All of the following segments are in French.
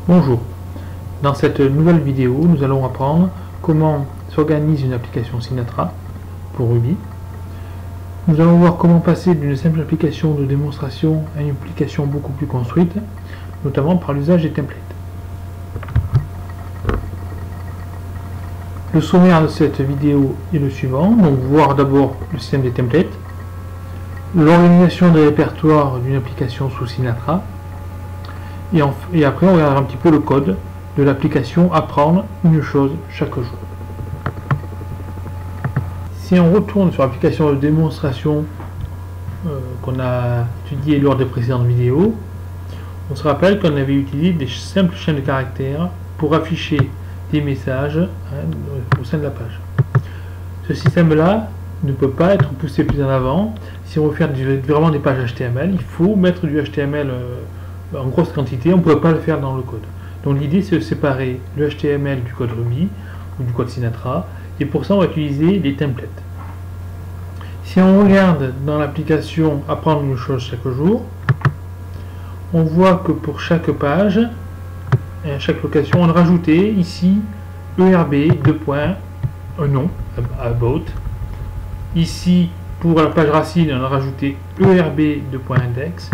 Bonjour, dans cette nouvelle vidéo, nous allons apprendre comment s'organise une application Sinatra pour Ruby. Nous allons voir comment passer d'une simple application de démonstration à une application beaucoup plus construite, notamment par l'usage des templates. Le sommaire de cette vidéo est le suivant, donc voir d'abord le système des templates, l'organisation des répertoires d'une application sous Sinatra, et après on regardera un petit peu le code de l'application Apprendre une chose chaque jour. Si on retourne sur l'application de démonstration qu'on a étudiée lors des précédentes vidéos, on se rappelle qu'on avait utilisé des simples chaînes de caractères pour afficher des messages au sein de la page. Ce système-là ne peut pas être poussé plus en avant. Si on veut faire vraiment des pages HTML, il faut mettre du HTML en grosse quantité, on ne peut pas le faire dans le code. Donc l'idée c'est de séparer le HTML du code Ruby ou du code Sinatra, et pour ça on va utiliser les templates. Si on regarde dans l'application Apprendre une chose chaque jour, on voit que pour chaque page, à chaque location, on a rajouté ici ERB, un nom, about. Ici pour la page racine, on a rajouté ERB, index.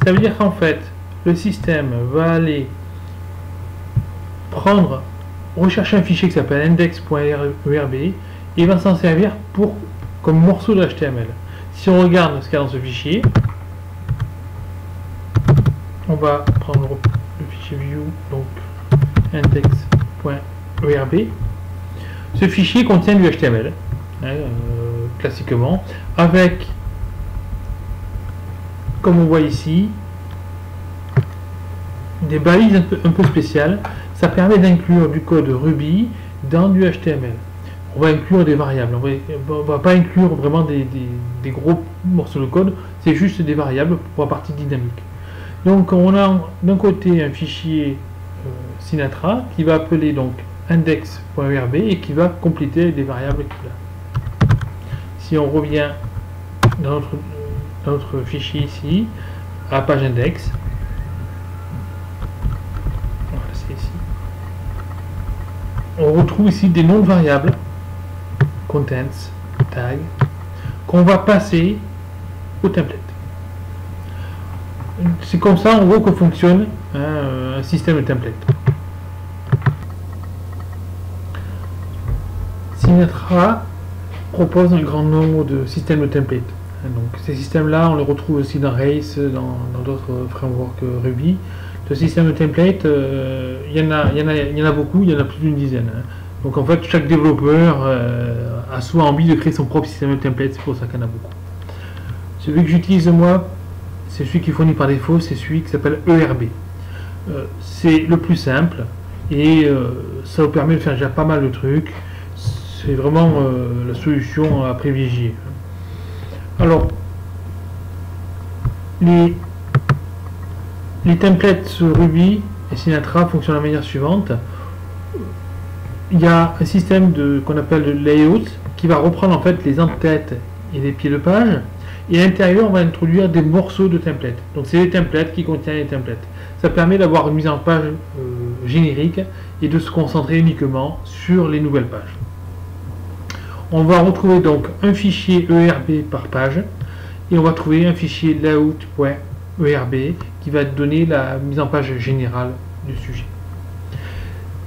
Ça veut dire qu'en fait, le système va aller rechercher un fichier qui s'appelle index.erb et va s'en servir comme morceau de HTML. Si on regarde ce qu'il y a dans ce fichier, on va prendre le fichier view, donc index.erb. Ce fichier contient du HTML, classiquement, avec, comme on voit ici, des balises un peu spéciales. Ça permet d'inclure du code Ruby dans du HTML. On va inclure des variables. On va pas inclure vraiment des gros morceaux de code, c'est juste des variables pour la partie dynamique. Donc on a d'un côté un fichier Sinatra qui va appeler donc index.erb et qui va compléter des variables qu'il a. Si on revient dans notre fichier ici, à la page index, voilà, c'est ici, on retrouve ici des noms de variables, contents, tag, qu'on va passer au template. C'est comme ça en gros que fonctionne un système de template. Sinatra propose un grand nombre de systèmes de templates. Donc ces systèmes-là, on les retrouve aussi dans Race, dans d'autres frameworks Ruby. Ce système de template, il y en a beaucoup, il y en a plus d'une dizaine. Donc en fait, chaque développeur a soit envie de créer son propre système de template, c'est pour ça qu'il y en a beaucoup. Celui que j'utilise moi, c'est celui qui est fourni par défaut, c'est celui qui s'appelle ERB. C'est le plus simple et ça vous permet de faire déjà pas mal de trucs. C'est vraiment la solution à privilégier. Alors, les templates sur Ruby et Sinatra fonctionnent de la manière suivante. Il y a un système qu'on appelle le layout qui va reprendre en fait les en-têtes et les pieds de page. Et à l'intérieur, on va introduire des morceaux de templates. Donc c'est les templates qui contiennent les templates. Ça permet d'avoir une mise en page générique et de se concentrer uniquement sur les nouvelles pages. On va retrouver donc un fichier ERB par page et on va trouver un fichier layout.erb qui va donner la mise en page générale du sujet.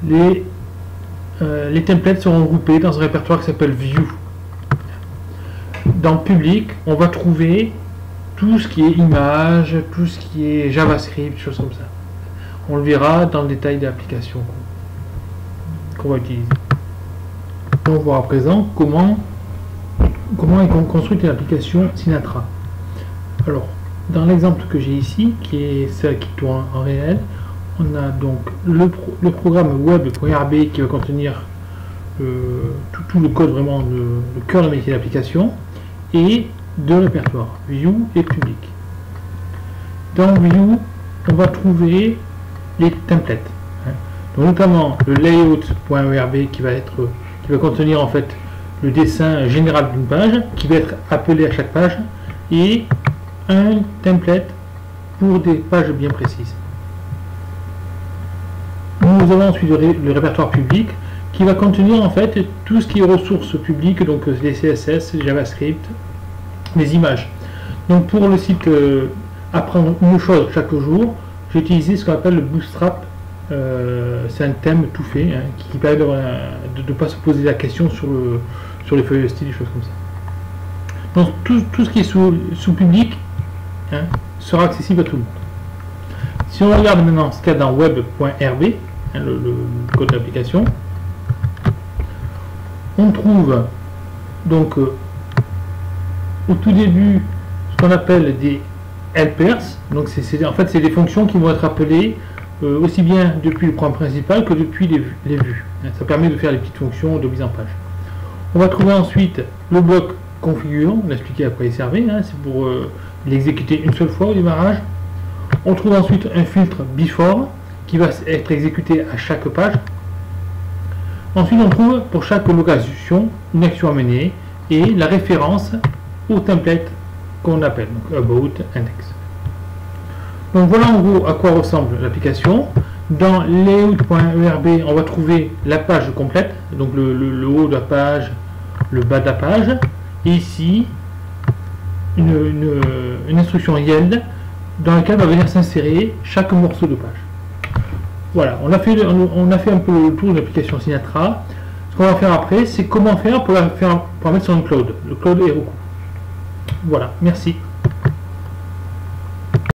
Les templates seront groupés dans un répertoire qui s'appelle View. Dans Public, on va trouver tout ce qui est image, tout ce qui est JavaScript, choses comme ça. On le verra dans le détail de l'application qu'on va utiliser. On va voir à présent comment est construite une application Sinatra. Alors, dans l'exemple que j'ai ici, qui est celle qui tourne en réel, on a donc le programme web.rb qui va contenir tout le code, vraiment le cœur de métier d'application, et deux répertoires, View et Public. Dans View, on va trouver les templates, donc notamment le layout.erb qui va contenir en fait le dessin général d'une page, qui va être appelé à chaque page, et un template pour des pages bien précises. Nous avons ensuite le répertoire public qui va contenir en fait tout ce qui est ressources publiques, donc les CSS, JavaScript, les images. Donc pour le site apprendre une chose chaque jour, j'ai utilisé ce qu'on appelle le Bootstrap. C'est un thème tout fait hein, qui permet de ne pas se poser la question sur les feuilles de style, des choses comme ça. Donc tout ce qui est sous public hein, sera accessible à tout le monde. Si on regarde maintenant ce qu'il y a dans web.rb, hein, le code d'application, on trouve donc au tout début ce qu'on appelle des helpers. Donc en fait c'est des fonctions qui vont être appelées aussi bien depuis le programme principal que depuis les vues. Ça permet de faire des petites fonctions de mise en page. On va trouver ensuite le bloc configure, on a expliqué à quoi il servait, hein, c'est pour l'exécuter une seule fois au démarrage. On trouve ensuite un filtre before qui va être exécuté à chaque page. Ensuite on trouve pour chaque location une action à mener et la référence au template qu'on appelle, donc about index. Donc voilà en gros à quoi ressemble l'application. Dans layout.erb, on va trouver la page complète, donc le haut de la page, le bas de la page, et ici une instruction yield dans laquelle va venir s'insérer chaque morceau de page. Voilà, on a fait un peu le tour de l'application Sinatra. Ce qu'on va faire après, c'est comment faire pour la mettre sur un cloud, le cloud Heroku. Voilà, merci.